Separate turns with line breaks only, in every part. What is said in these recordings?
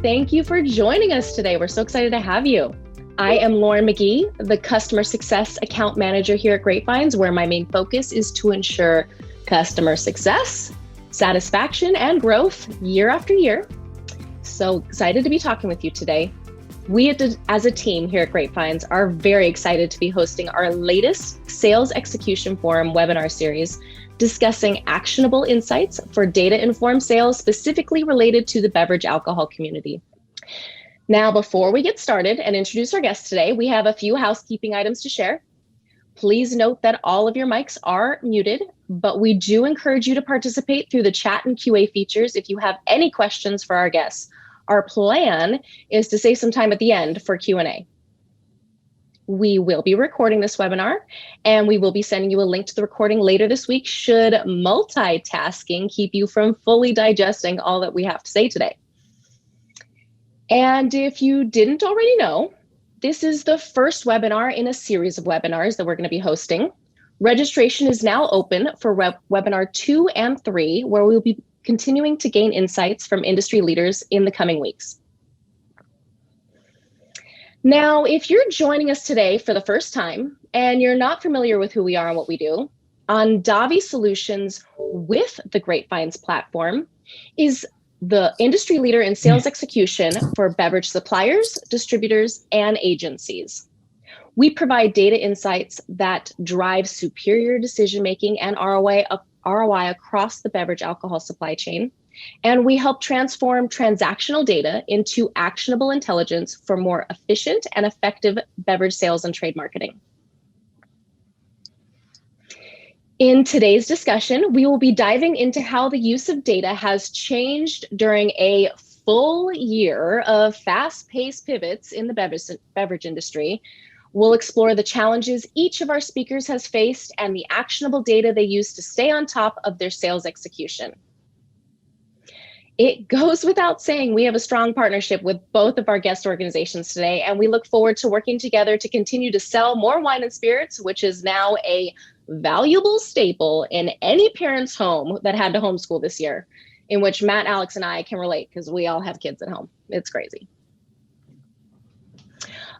Thank you for joining us today. We're so excited to have you. I am Lauren Magee, the Customer Success Account Manager here at GreatVines, where my main focus is to ensure customer success, satisfaction, and growth year after year. So excited to be talking with you today. We as a team here at GreatVines are very excited to be hosting our latest Sales Execution Forum webinar series discussing actionable insights for data-informed sales specifically related to the beverage alcohol community. Now, before we get started and introduce our guest today, we have a few housekeeping items to share. Please note that all of your mics are muted, but we do encourage you to participate through the chat and QA features if you have any questions for our guests. Our plan is to save some time at the end for Q&A. We will be recording this webinar, and we will be sending you a link to the recording later this week should multitasking keep you from fully digesting all that we have to say today. And if you didn't already know, this is the first webinar in a series of webinars that we're going to be hosting. Registration is now open for webinar 2 and 3, where we'll be continuing to gain insights from industry leaders in the coming weeks. Now, if you're joining us today for the first time and you're not familiar with who we are and what we do, Ondavi Solutions with the GreatVines platform is the industry leader in sales execution for beverage suppliers, distributors, and agencies. We provide data insights that drive superior decision-making and ROI across the beverage alcohol supply chain. And we help transform transactional data into actionable intelligence for more efficient and effective beverage sales and trade marketing. In today's discussion, we will be diving into how the use of data has changed during a full year of fast-paced pivots in the beverage industry. We'll explore the challenges each of our speakers has faced and the actionable data they use to stay on top of their sales execution. It goes without saying we have a strong partnership with both of our guest organizations today, and we look forward to working together to continue to sell more wine and spirits, which is now a valuable staple in any parent's home that had to homeschool this year, in which Matt, Alex, and I can relate because we all have kids at home. It's crazy.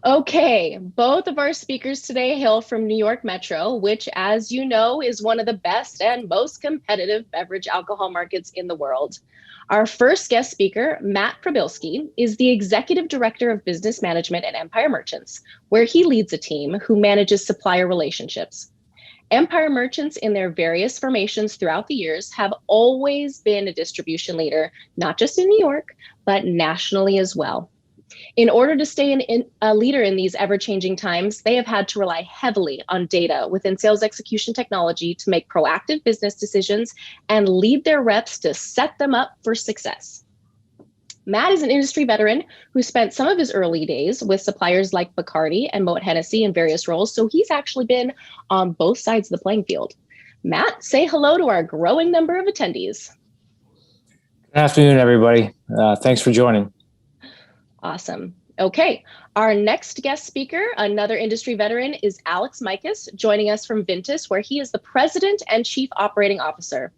Okay, both of our speakers today hail from New York Metro, which, as you know, is one of the best and most competitive beverage alcohol markets in the world. Our first guest speaker, Matt Prabilski, is the Executive Director of Business Management at Empire Merchants, where he leads a team who manages supplier relationships. Empire Merchants, in their various formations throughout the years, have always been a distribution leader, not just in New York, but nationally as well. In order to stay a leader in these ever-changing times, they have had to rely heavily on data within sales execution technology to make proactive business decisions and lead their reps to set them up for success. Matt is an industry veteran who spent some of his early days with suppliers like Bacardi and Moet Hennessy in various roles, so he's actually been on both sides of the playing field. Matt, say hello to our growing number of attendees.
Good afternoon, everybody. Thanks for joining.
Awesome. Okay, our next guest speaker, another industry veteran, is Alex Michas, joining us from VINTUS, where he is the President and Chief Operating Officer.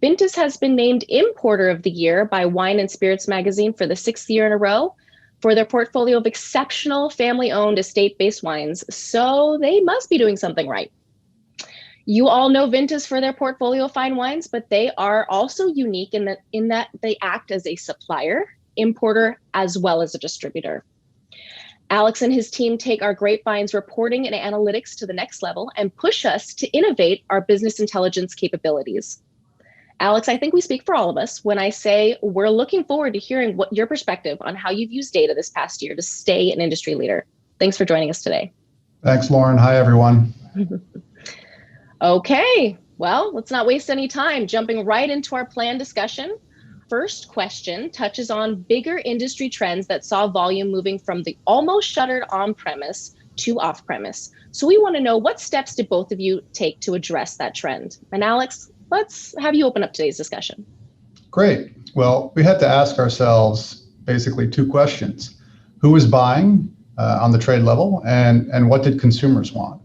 VINTUS has been named Importer of the Year by Wine and Spirits magazine for the 6th year in a row for their portfolio of exceptional family-owned estate-based wines, so they must be doing something right. You all know VINTUS for their portfolio of fine wines, but they are also unique in that they act as a supplier, importer, as well as a distributor. Alex and his team take our GreatVines reporting and analytics to the next level and push us to innovate our business intelligence capabilities. Alex, I think we speak for all of us when I say we're looking forward to hearing what your perspective on how you've used data this past year to stay an industry leader. Thanks for joining us today.
Thanks, Lauren. Hi, everyone.
Okay, well, let's not waste any time jumping right into our planned discussion. First question touches on bigger industry trends that saw volume moving from the almost shuttered on-premise to off-premise. So we want to know, what steps did both of you take to address that trend? And Alex, let's have you open up today's discussion.
Great. Well, we had to ask ourselves basically two questions. Who was buying on the trade level, and what did consumers want?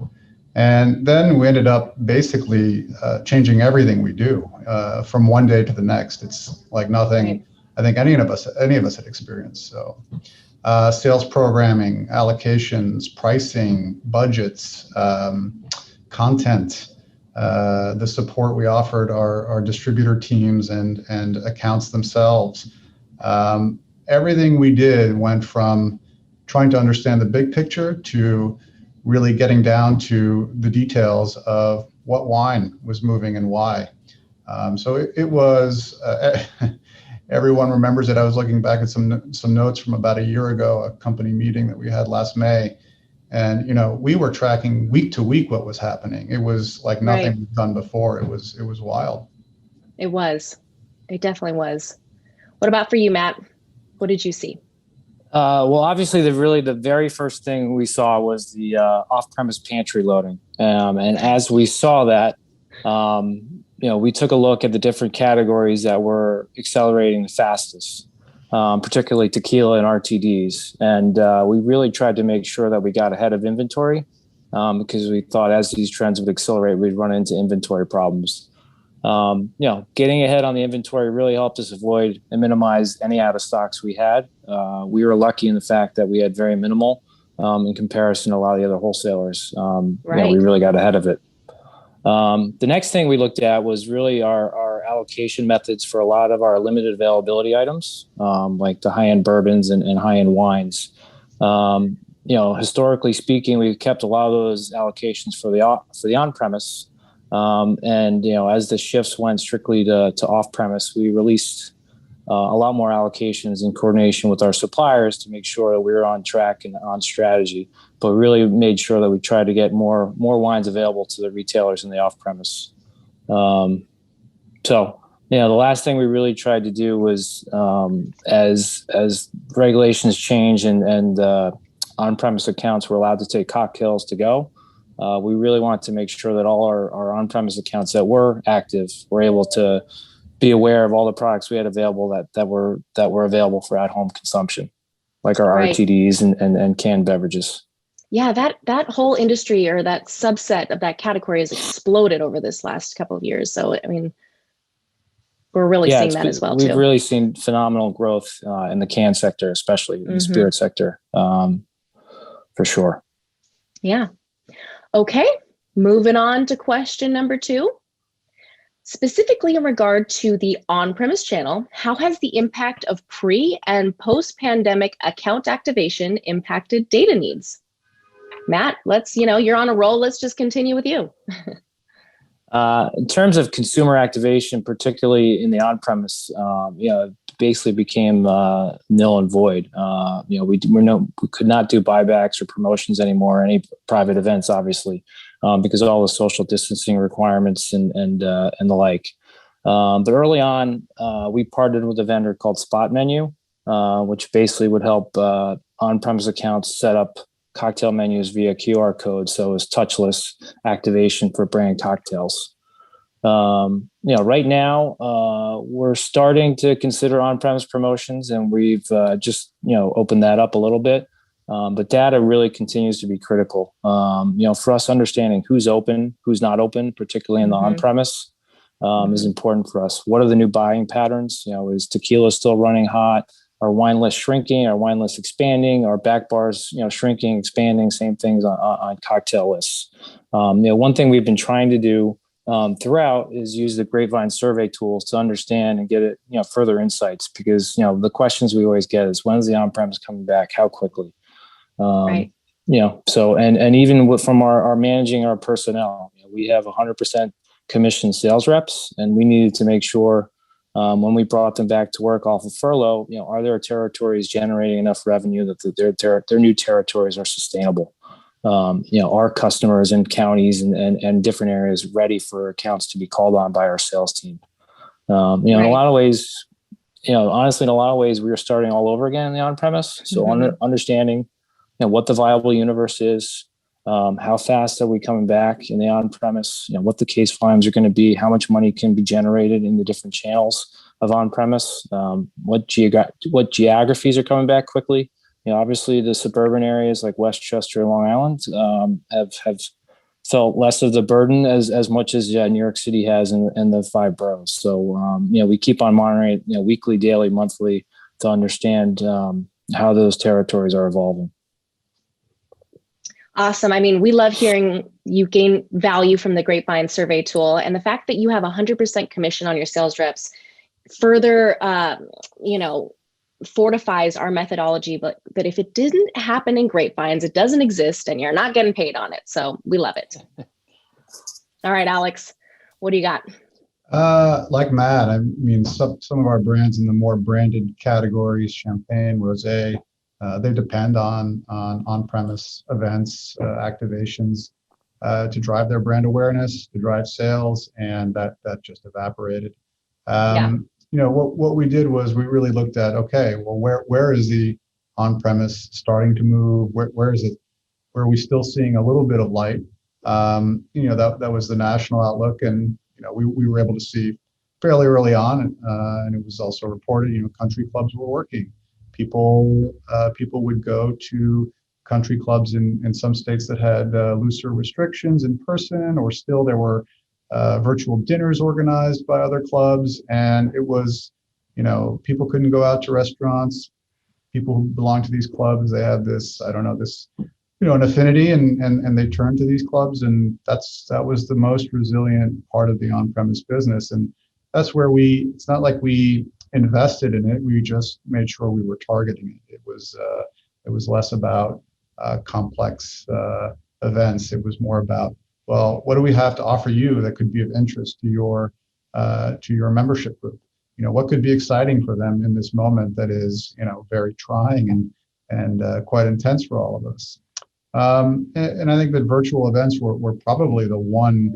And then we ended up basically changing everything we do from one day to the next. It's like nothing I think any of us had experienced. So sales programming, allocations, pricing, budgets, content, the support we offered our distributor teams and accounts themselves. Everything we did went from trying to understand the big picture to really getting down to the details of what wine was moving and why. So it was, everyone remembers it. I was looking back at some notes from about a year ago, a company meeting that we had last May. And, we were tracking week to week what was happening. It was like nothing we've done before. It was wild.
It was. It definitely was. What about for you, Matt? What did you see?
Well, obviously, the very first thing we saw was the off-premise pantry loading. And as we saw that, we took a look at the different categories that were accelerating the fastest, particularly tequila and RTDs. And we really tried to make sure that we got ahead of inventory because we thought as these trends would accelerate, we'd run into inventory problems. Getting ahead on the inventory really helped us avoid and minimize any out of stocks we had. We were lucky in the fact that we had very minimal in comparison to a lot of the other wholesalers. We really got ahead of it. The next thing we looked at was really our allocation methods for a lot of our limited availability items, like the high-end bourbons and high-end wines. Historically speaking, we've kept a lot of those allocations for the on-premise. As the shifts went strictly to off-premise, we released a lot more allocations in coordination with our suppliers to make sure that we were on track and on strategy, but really made sure that we tried to get more wines available to the retailers in the off-premise. The last thing we really tried to do was as regulations change and on-premise accounts were allowed to take cocktails to go, we really wanted to make sure that all our on-premise accounts that were active were able to be aware of all the products we had available that were available for at-home consumption, like our RTDs and canned beverages.
Yeah, that whole industry or that subset of that category has exploded over this last couple of years. So, I mean, we're really seeing that as well,
We've really seen phenomenal growth in the can sector, especially in the spirit sector, for sure.
Yeah. Okay, moving on to question number 2. Specifically in regard to the on-premise channel, how has the impact of pre- and post-pandemic account activation impacted data needs? Matt, you're on a roll. Let's just continue with you.
In terms of consumer activation, particularly in the on-premise, basically became nil and void. We could not do buybacks or promotions anymore, any private events, obviously, because of all the social distancing requirements and the like. But early on, we partnered with a vendor called Spot Menu, which basically would help on-premise accounts set up cocktail menus via QR code. So it was touchless activation for brand cocktails. Right now, we're starting to consider on-premise promotions, and we've just opened that up a little bit. But data really continues to be critical. For us, understanding who's open, who's not open, particularly in the on-premise, is important for us. What are the new buying patterns? Is tequila still running hot? Our wine list shrinking? Our wine list expanding? Our back bars, shrinking, expanding? Same things on cocktail lists. One thing we've been trying to do throughout is use the GreatVines survey tools to understand and get further insights, because the questions we always get is, when's the on-premise coming back? How quickly? Right. So and even from our managing our personnel, we have 100% commissioned sales reps, and we needed to make sure when we brought them back to work off of furlough, are their territories generating enough revenue that their new territories are sustainable? Our customers in counties and different areas ready for accounts to be called on by our sales team. In a lot of ways, honestly, in a lot of ways, we are starting all over again in the on-premise. So understanding what the viable universe is, how fast are we coming back in the on-premise, what the case volumes are going to be, how much money can be generated in the different channels of on-premise, what geographies are coming back quickly. Obviously the suburban areas like Westchester and Long Island have felt less of the burden as much as New York City has in the 5 boroughs. So, we keep on monitoring it, weekly, daily, monthly to understand how those territories are evolving.
Awesome. I mean, we love hearing you gain value from the GreatVines survey tool, and the fact that you have 100% commission on your sales reps further, fortifies our methodology. But that if it didn't happen in GreatVines, it doesn't exist, and you're not getting paid on it. So we love it. All right, Alex, what do you got?
Like Matt, I mean, some of our brands in the more branded categories, champagne, rosé, they depend on premise events, activations, to drive their brand awareness, to drive sales, and that just evaporated. What we did was we really looked at, okay, well, where is the on-premise starting to move? Where is it? Where are we still seeing a little bit of light? That was the national outlook, and we were able to see fairly early on, and it was also reported. Country clubs were working. People would go to country clubs in some states that had looser restrictions in person, or still there were virtual dinners organized by other clubs, and it was, people couldn't go out to restaurants. People who belong to these clubs, they have this, an affinity, and they turn to these clubs, and that was the most resilient part of the on-premise business, and that's where it's not like we invested in it. We just made sure we were targeting it. It was less about complex events. It was more about, well, what do we have to offer you that could be of interest to your membership group? What could be exciting for them in this moment that is, very trying and quite intense for all of us. And I think that virtual events were probably the one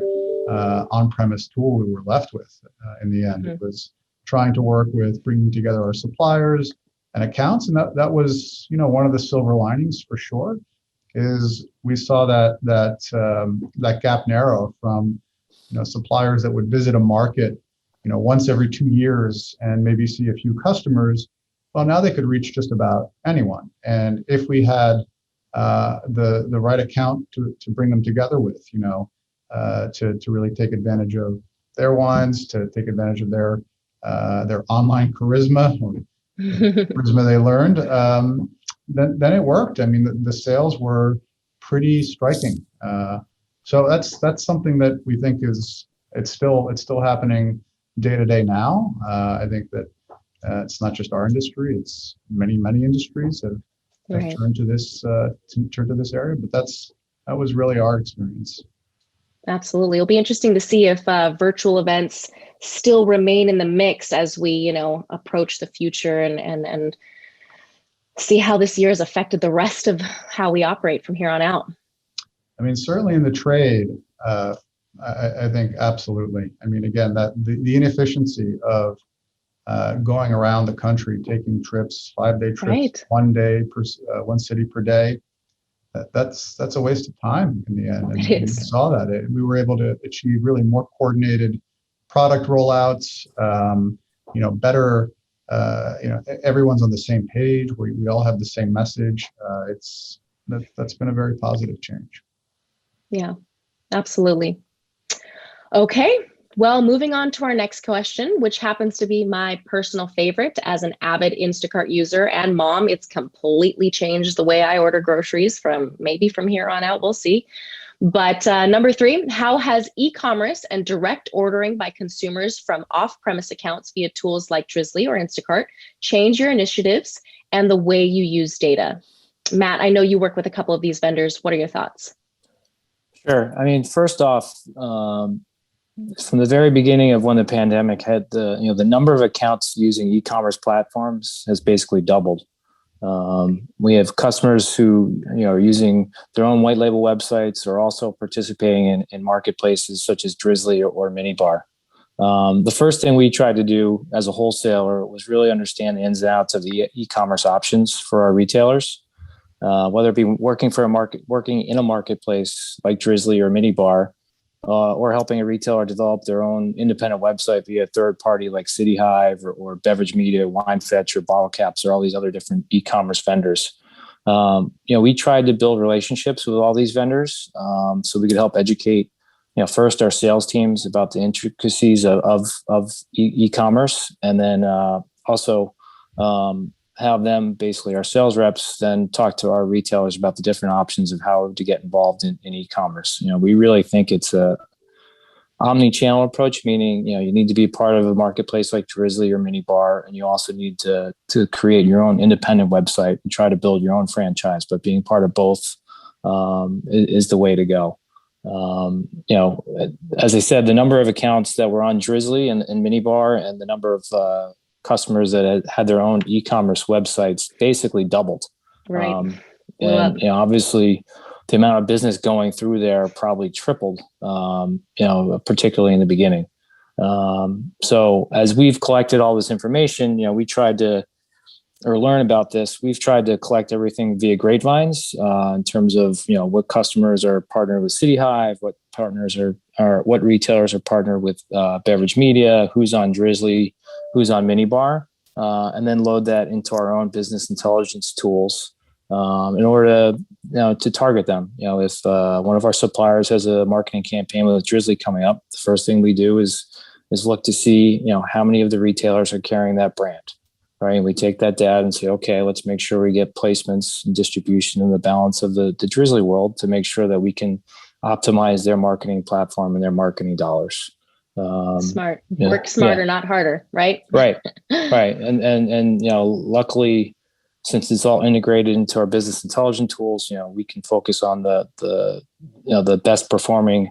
on-premise tool we were left with in the end. Mm-hmm. It was trying to work with bringing together our suppliers and accounts, and that was one of the silver linings for sure. Is we saw that gap narrow from suppliers that would visit a market once every 2 years and maybe see a few customers. Well, now they could reach just about anyone, and if we had the right account to bring them together with, to really take advantage of their wines, to take advantage of their online charisma, or charisma they learned, then it worked. I mean, the sales were pretty striking. So that's something that we think it's still happening day to day now. I think that it's not just our industry; it's many industries have turned to this area. But that was really our experience.
Absolutely. It'll be interesting to see if virtual events still remain in the mix as we, approach the future and see how this year has affected the rest of how we operate from here on out.
I mean, certainly in the trade, I think absolutely. I mean, again, that the inefficiency of going around the country, taking trips, 5-day trips, right. One city per day. That's a waste of time in the end. And we saw that. We were able to achieve really more coordinated product rollouts, better, everyone's on the same page. We all have the same message. That's been a very positive change.
Yeah, absolutely. Okay. Well, moving on to our next question, which happens to be my personal favorite as an avid Instacart user and mom. It's completely changed the way I order groceries from here on out. We'll see. But number 3, how has e-commerce and direct ordering by consumers from off-premise accounts via tools like Drizzly or Instacart changed your initiatives and the way you use data? Matt, I know you work with a couple of these vendors. What are your thoughts?
Sure. I mean, first off, from the very beginning of when the pandemic hit, the number of accounts using e-commerce platforms has basically doubled. We have customers who are using their own white label websites, or also participating in marketplaces such as Drizzly or Minibar. The first thing we tried to do as a wholesaler was really understand the ins and outs of the e-commerce options for our retailers, whether it be working in a marketplace like Drizzly or Minibar, or helping a retailer develop their own independent website via a third party like City Hive or Beverage Media, Wine Fetch, or Bottle Caps, or all these other different e-commerce vendors. We tried to build relationships with all these vendors, so we could help educate, first our sales teams about the intricacies of e-commerce, and then also have them, basically our sales reps, then talk to our retailers about the different options of how to get involved in e-commerce. We really think it's a omni-channel approach, meaning, you need to be part of a marketplace like Drizzly or Minibar, and you also need to create your own independent website and try to build your own franchise. But being part of both is the way to go. As I said, the number of accounts that were on Drizzly and Minibar, and the number of customers that had their own e-commerce websites basically doubled.
Right.
And obviously, the amount of business going through there probably tripled, particularly in the beginning. So as we've collected all this information, we tried to, or learn about this, we've tried to collect everything via GreatVines, in terms of, what customers are partnered with City Hive, what partners are what retailers are partnered with Beverage Media, who's on Drizzly, who's on Minibar, and then load that into our own business intelligence tools. In order to target them. If one of our suppliers has a marketing campaign with Drizzly coming up, the first thing we do is look to see, how many of the retailers are carrying that brand, right? And we take that data and say, okay, let's make sure we get placements and distribution in the balance of the Drizzly world to make sure that we can optimize their marketing platform and their marketing dollars.
Smart. Work smarter, not harder, right?
Right. And luckily, since it's all integrated into our business intelligence tools, we can focus on the best performing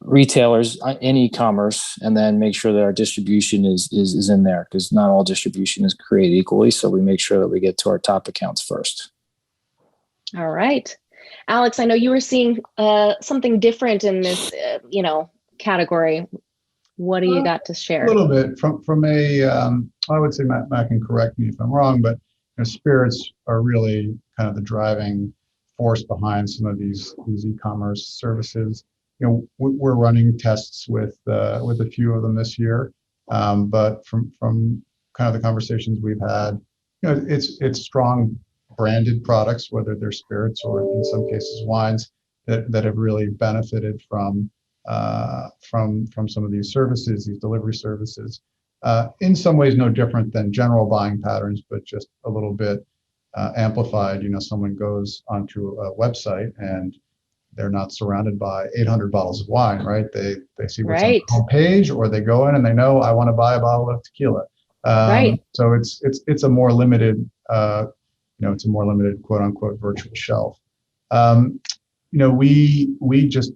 retailers in e-commerce, and then make sure that our distribution is in there, because not all distribution is created equally. So we make sure that we get to our top accounts first. All
right, Alex, I know you were seeing something different in this, category. What do you got to share?
A little bit from a, I would say, Matt can correct me if I'm wrong, but spirits are really kind of the driving force behind some of these e-commerce services. We're running tests with a few of them this year, but from kind of the conversations we've had, it's strong branded products, whether they're spirits or in some cases wines, that have really benefited from some of these services, these delivery services. In some ways, no different than general buying patterns, but just a little bit amplified. Someone goes onto a website and they're not surrounded by 800 bottles of wine, right? They see what's on the homepage, or they go in and they know, I want to buy a bottle of tequila. So it's a more limited, it's a more limited quote unquote virtual shelf. We just,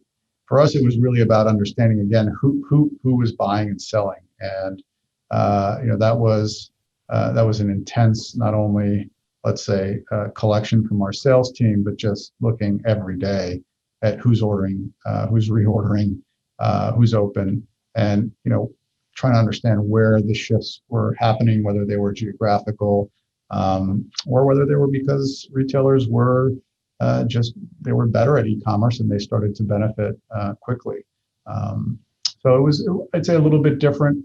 for us, it was really about understanding again who was buying and selling, and that was an intense, not only, let's say, collection from our sales team, but just looking every day at who's ordering, who's reordering, who's open, and trying to understand where the shifts were happening, whether they were geographical, or whether they were because retailers were they were better at e-commerce and they started to benefit quickly. So it was, I'd say, a little bit different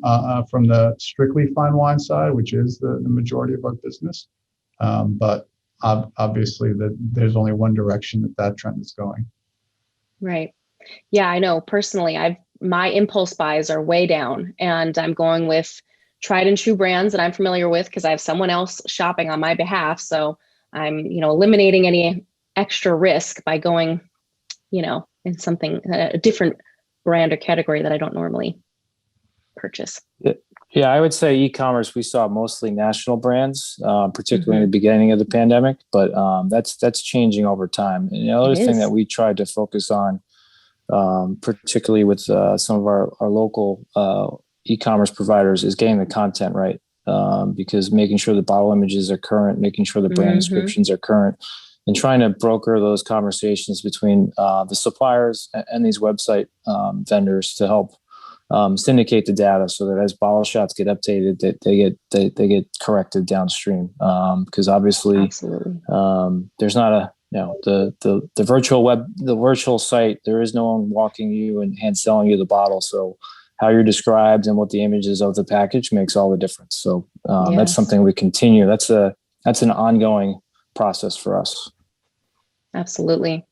from the strictly fine wine side, which is the majority of our business. But obviously, there's only one direction that trend is going.
Right. Yeah, I know. Personally, my impulse buys are way down, and I'm going with tried and true brands that I'm familiar with because I have someone else shopping on my behalf. So I'm, eliminating any extra risk by going, in something, a different brand or category that I don't normally purchase.
Yeah, I would say e-commerce, we saw mostly national brands, particularly in the beginning of the pandemic, but that's changing over time. And the other thing that we tried to focus on, particularly with some of our local e-commerce providers, is getting the content right, because making sure the bottle images are current, making sure the brand descriptions are current, and trying to broker those conversations between the suppliers and these website vendors to help syndicate the data, so that as bottle shots get updated, that they get corrected downstream. Because obviously, there's not the virtual site. There is no one walking you and hand selling you the bottle. So how you're described and what the image is of the package makes all the difference. So that's something we continue. That's an ongoing process for us.
Absolutely.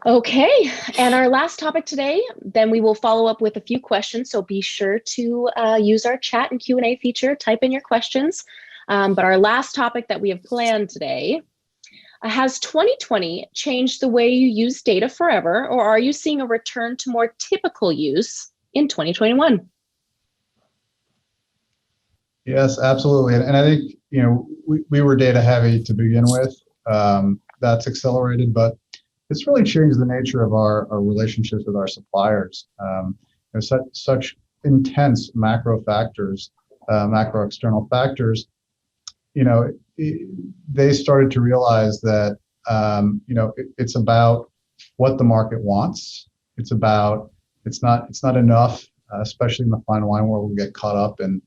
Okay, and our last topic today, then we will follow up with a few questions. So be sure to use our chat and Q&A feature, type in your questions. But our last topic that we have planned today, has 2020 changed the way you use data forever, or are you seeing a return to more typical use in 2021?
Yes, absolutely. And I think, we were data heavy to begin with. That's accelerated, but it's really changed the nature of our relationships with our suppliers. Such intense macro factors, macro external factors, they started to realize that, it's about what the market wants. It's not enough, especially in the fine wine world, we get caught up and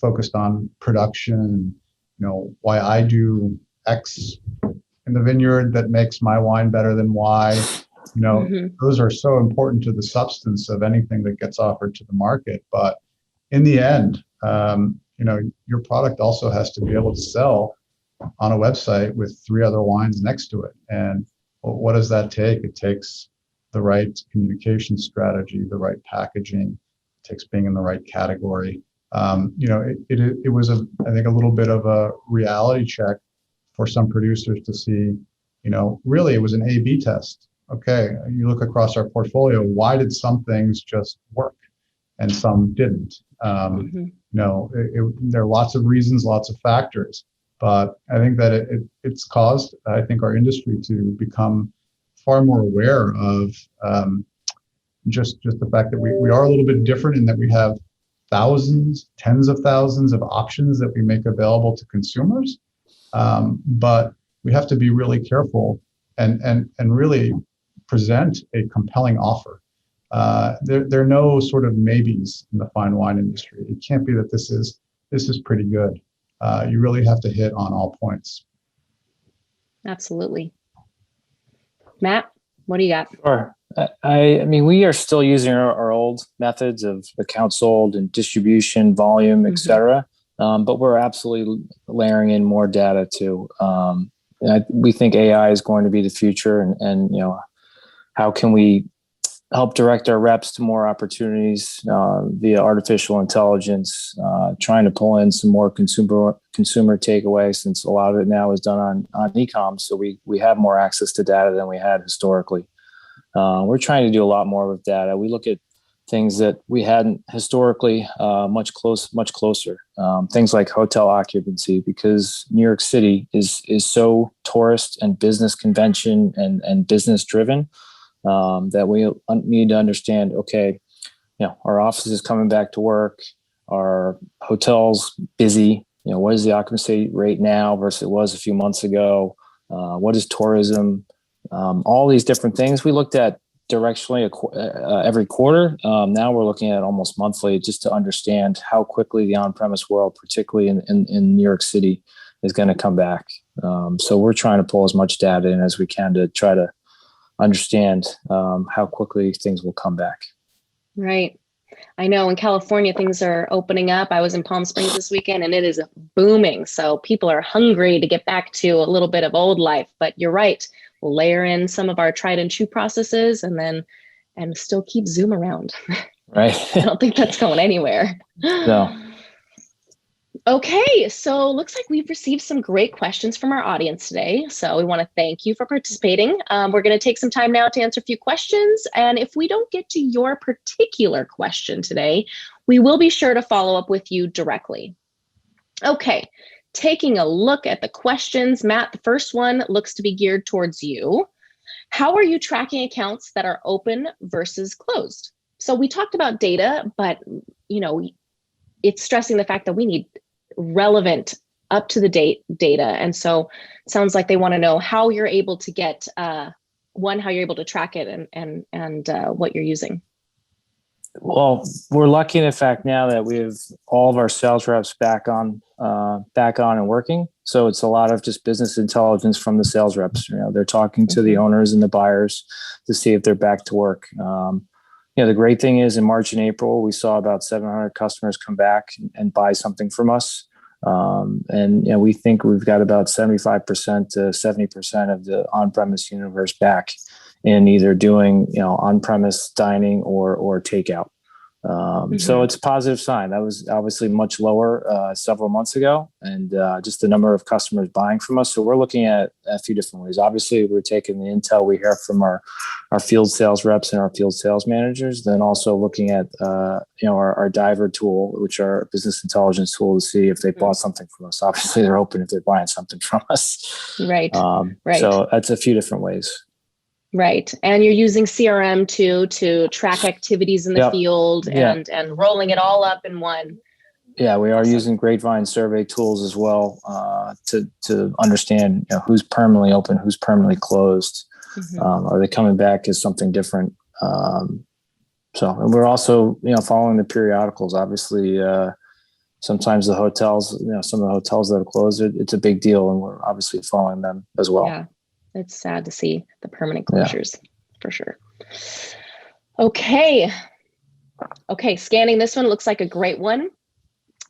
focused on production, why I do X in the vineyard that makes my wine better than Y. Those are so important to the substance of anything that gets offered to the market. But in the end, your product also has to be able to sell on a website with 3 other wines next to it. And what does that take? It takes the right communication strategy, the right packaging, it takes being in the right category. It was I think a little bit of a reality check for some producers to see, really it was an A/B test. Okay, you look across our portfolio, why did some things just work and some didn't? There are lots of reasons, lots of factors, but I think that it's caused, I think, our industry to become far more aware of just the fact that we are a little bit different in that we have thousands, tens of thousands of options that we make available to consumers. But we have to be really careful and really present a compelling offer. There are no sort of maybes in the fine wine industry. It can't be that this is pretty good. You really have to hit on all points.
Absolutely. Matt, what do you got?
Sure. I mean, we are still using our old methods of account sold and distribution, volume, et cetera. But we're absolutely layering in more data too. We think AI is going to be the future, and how can we help direct our reps to more opportunities via artificial intelligence, trying to pull in some more consumer takeaway, since a lot of it now is done on e-com. So we have more access to data than we had historically. We're trying to do a lot more with data. We look at things that we hadn't historically much closer. Things like hotel occupancy, because New York City is so tourist and business convention and business driven, that we need to understand, okay, our office is coming back to work, our hotel's busy, what is the occupancy rate now versus it was a few months ago? What is tourism? All these different things we looked at directionally every quarter. Now we're looking at almost monthly, just to understand how quickly the on-premise world, particularly in New York City, is going to come back. So we're trying to pull as much data in as we can to try to understand how quickly things will come back.
Right. I know in California, things are opening up. I was in Palm Springs this weekend and it is booming. So people are hungry to get back to a little bit of old life, but you're right. We'll layer in some of our tried and true processes and still keep Zoom around.
Right.
I don't think that's going anywhere.
No.
Okay, so looks like we've received some great questions from our audience today. So we want to thank you for participating. We're going to take some time now to answer a few questions. And if we don't get to your particular question today, we will be sure to follow up with you directly. Okay, taking a look at the questions, Matt, the first one looks to be geared towards you. How are you tracking accounts that are open versus closed? So we talked about data, but it's stressing the fact that we need relevant, up to the date data. And so it sounds like they want to know how you're able to get, how you're able to track it and what you're using.
Well, we're lucky in the fact now that we have all of our sales reps back on and working. So it's a lot of just business intelligence from the sales reps. They're talking to the owners and the buyers to see if they're back to work. The great thing is in March and April, we saw about 700 customers come back and buy something from us. And we think we've got about 75% to 70% of the on-premise universe back in either doing on-premise dining or takeout. So it's a positive sign. That was obviously much lower several months ago, and just the number of customers buying from us. So we're looking at a few different ways. Obviously, we're taking the intel we hear from our field sales reps and our field sales managers. Then also looking at our diver tool, which are business intelligence tool, to see if they bought something from us. Obviously, they're open if they're buying something from us.
Right. Right.
So that's a few different ways.
Right. And you're using CRM to track activities in the field and rolling it all up in one.
Yeah, we are using GreatVines survey tools as well to understand who's permanently open, who's permanently closed. Are they coming back as something different? And we're also following the periodicals. Obviously, sometimes the hotels, some of the hotels that are closed, it's a big deal, and we're obviously following them as well.
Yeah. It's sad to see the permanent closures for sure. Okay. Scanning this one looks like a great one.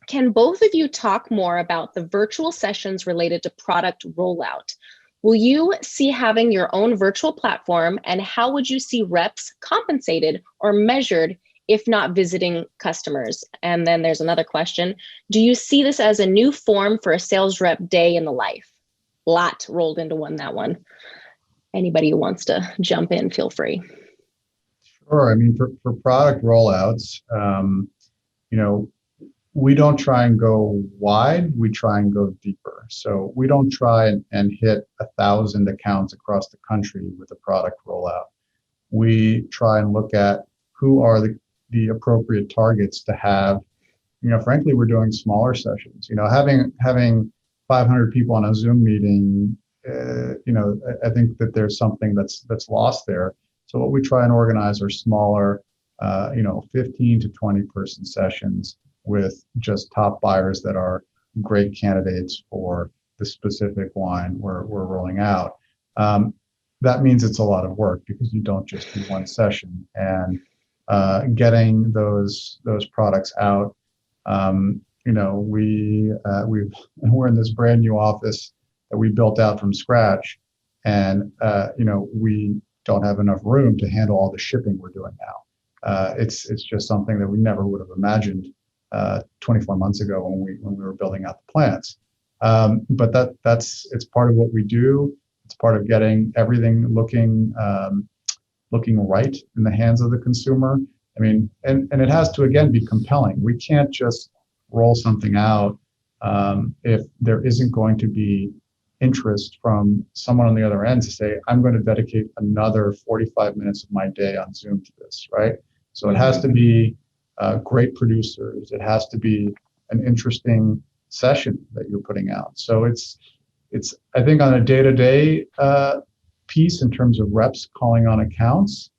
Can both of you talk more about the virtual sessions related to product rollout? Will you see having your own virtual platform, and how would you see reps compensated or measured if not visiting customers? And then there's another question. Do you see this as a new form for a sales rep day in the life? Lot rolled into one, that one. Anybody who wants to jump in, feel free.
Sure. I mean, for product rollouts, we don't try and go wide, we try and go deeper. So we don't try and hit 1,000 accounts across the country with a product rollout. We try and look at who are the appropriate targets to have. Frankly, we're doing smaller sessions. Having 500 people on a Zoom meeting, I think that there's something that's lost there. So what we try and organize are smaller, 15 to 20 person sessions with just top buyers that are great candidates for the specific wine we're rolling out. That means it's a lot of work because you don't just do one session, and getting those products out. We're in this brand new office that we built out from scratch, and we don't have enough room to handle all the shipping we're doing now. It's just something that we never would have imagined 24 months ago when we were building out the plants. But it's part of what we do. It's part of getting everything looking right in the hands of the consumer. I mean, and it has to again be compelling. We can't just roll something out if there isn't going to be interest from someone on the other end to say, I'm going to dedicate another 45 minutes of my day on Zoom to this, right? So it has to be great producers. It has to be an interesting session that you're putting out. So it's I think on a day-to-day piece in terms of reps calling on accounts,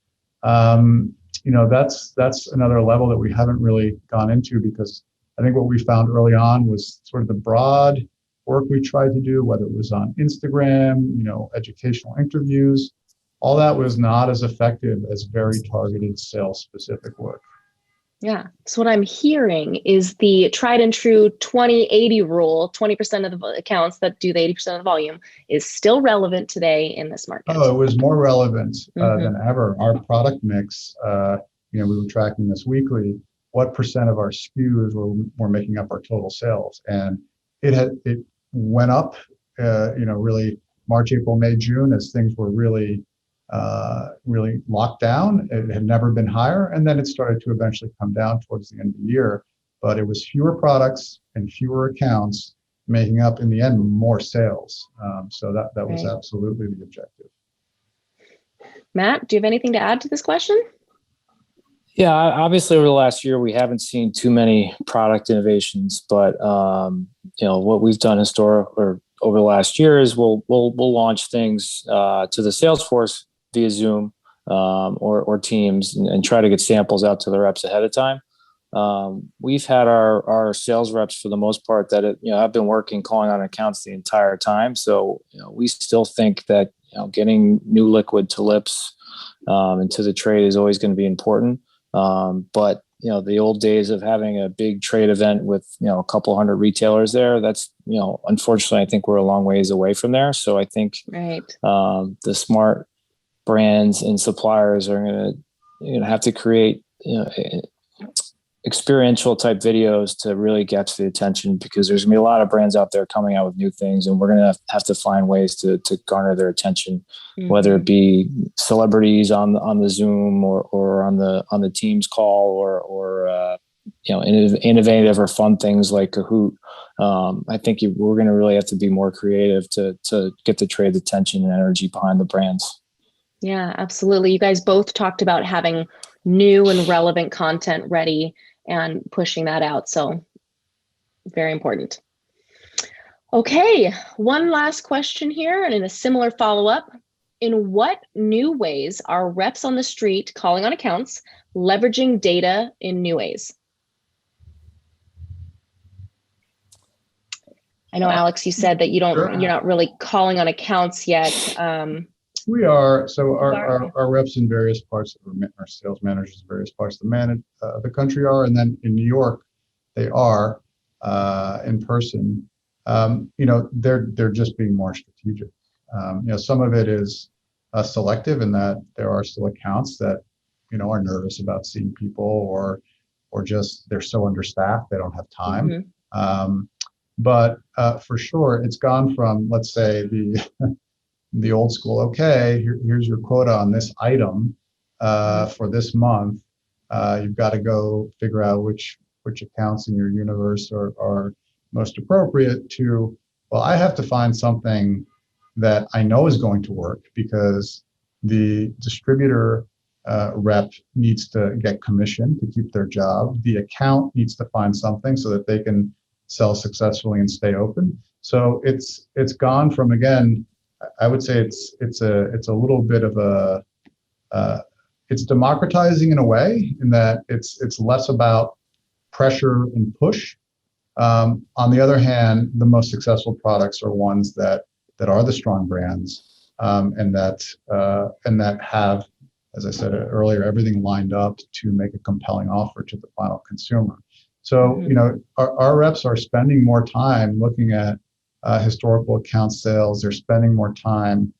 that's another level that we haven't really gone into, because I think what we found early on was sort of the broad work we tried to do, whether it was on Instagram, educational interviews, all that was not as effective as very targeted sales specific work.
Yeah. So what I'm hearing is the tried and true 20-80 rule, 20% of the accounts that do the 80% of the volume, is still relevant today in this market.
Oh, it was more relevant than ever. Our product mix, we were tracking this weekly, what percent of our SKUs were making up our total sales. And it went up, really March, April, May, June, as things were really locked down. It had never been higher. And then it started to eventually come down towards the end of the year. But it was fewer products and fewer accounts making up, in the end, more sales. So that was absolutely the objective.
Matt, do you have anything to add to this question?
Yeah, obviously over the last year, we haven't seen too many product innovations, but what we've done over the last year is we'll launch things to the sales force via Zoom or Teams and try to get samples out to the reps ahead of time. We've had our sales reps, for the most part, that have been working calling on accounts the entire time. So we still think that getting new liquid to lips and to the trade is always going to be important. But the old days of having a big trade event with, a couple hundred retailers there. That's, unfortunately, I think we're a long ways away from there. So I think
right.
The smart brands and suppliers are going to have to create, experiential type videos to really get the attention, because there's gonna be a lot of brands out there coming out with new things, and we're gonna have to find ways to garner their attention, whether it be celebrities on the Zoom or on the Teams call, or innovative or fun things like Kahoot. I think we're gonna really have to be more creative to get the trade's attention and energy behind the brands.
Yeah, absolutely. You guys both talked about having new and relevant content ready and pushing that out. So very important. Okay, one last question here, and in a similar follow-up. In what new ways are reps on the street calling on accounts leveraging data in new ways? I know, Alex, you said that you're not really calling on accounts yet.
We are. So our reps in various parts, our sales managers in various parts of the country are, and then in New York, they are in person. They're just being more strategic. Some of it is selective in that there are still accounts that are nervous about seeing people, or just they're so understaffed they don't have time. But for sure, it's gone from, let's say, the old school, okay, here's your quota on this item for this month. You've got to go figure out which accounts in your universe are most appropriate to, well, I have to find something that I know is going to work, because the distributor rep needs to get commission to keep their job. The account needs to find something so that they can sell successfully and stay open. So it's gone from, again, I would say it's a little bit of it's democratizing in a way, in that it's less about pressure and push. On the other hand, the most successful products are ones that are the strong brands, and that have, as I said earlier, everything lined up to make a compelling offer to the final consumer. So our reps are spending more time looking at historical account sales. They're spending more time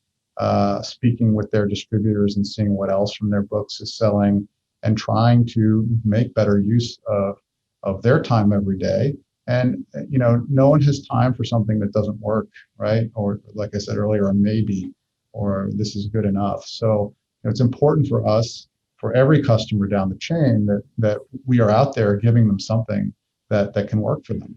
speaking with their distributors and seeing what else from their books is selling, and trying to make better use of their time every day. And no one has time for something that doesn't work, right? Or, like I said earlier, a maybe, or this is good enough. So it's important for us, for every customer down the chain, that we are out there giving them something that can work for them.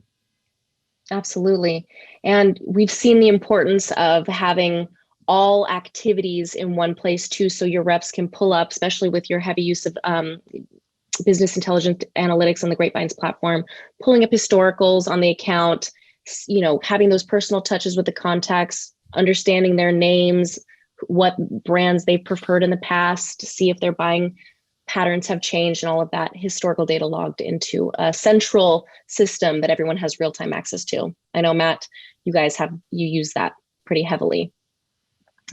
Absolutely. And we've seen the importance of having all activities in one place too, so your reps can pull up, especially with your heavy use of business intelligence analytics on the GreatVines platform, pulling up historicals on the account, having those personal touches with the contacts, understanding their names, what brands they've preferred in the past, to see if their buying patterns have changed, and all of that historical data logged into a central system that everyone has real-time access to. I know, Matt, you use that pretty heavily.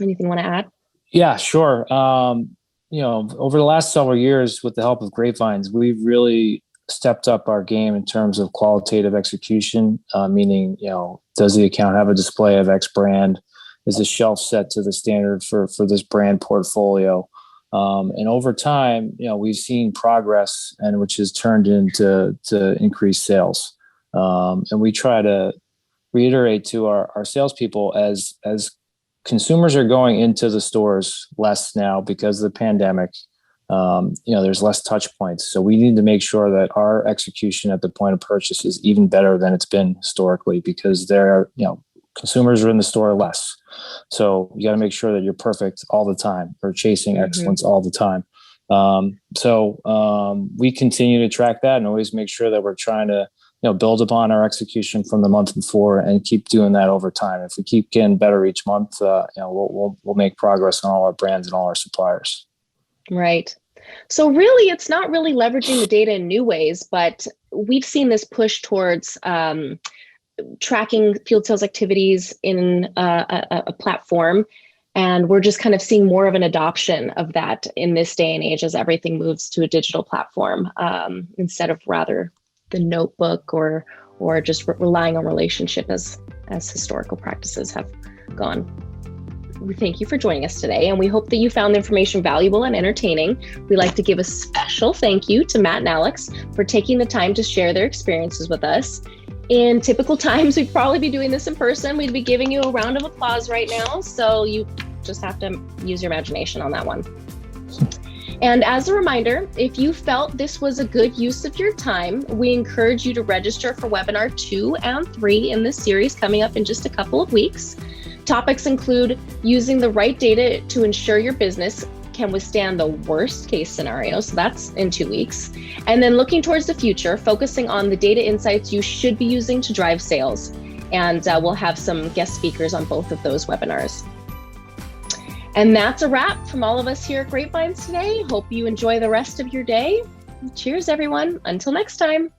Anything you want to add? Yeah,
sure. Over the last several years, with the help of GreatVines, we've really stepped up our game in terms of qualitative execution, meaning, does the account have a display of X brand? Is the shelf set to the standard for this brand portfolio? And over time, we've seen progress, and which has turned into increased sales. And we try to reiterate to our salespeople, as consumers are going into the stores less now because of the pandemic, there's less touch points. So we need to make sure that our execution at the point of purchase is even better than it's been historically, because consumers are in the store less. So you got to make sure that you're perfect all the time, or chasing excellence all the time. So we continue to track that and always make sure that we're trying to build upon our execution from the month before, and keep doing that over time. If we keep getting better each month, we'll make progress on all our brands and all our suppliers. Right.
So really, it's not really leveraging the data in new ways, but we've seen this push towards tracking field sales activities in a platform. And we're just kind of seeing more of an adoption of that in this day and age as everything moves to a digital platform, instead of rather the notebook or just relying on relationship as historical practices have gone. We thank you for joining us today, and we hope that you found the information valuable and entertaining. We'd like to give a special thank you to Matt and Alex for taking the time to share their experiences with us. In typical times, we'd probably be doing this in person. We'd be giving you a round of applause right now, so you just have to use your imagination on that one. And as a reminder, if you felt this was a good use of your time, we encourage you to register for webinar 2 and 3 in this series coming up in just a couple of weeks. Topics include using the right data to ensure your business can withstand the worst case scenario. So that's in 2 weeks. And then looking towards the future, focusing on the data insights you should be using to drive sales. And we'll have some guest speakers on both of those webinars. And that's a wrap from all of us here at GreatVines today. Hope you enjoy the rest of your day. Cheers, everyone. Until next time.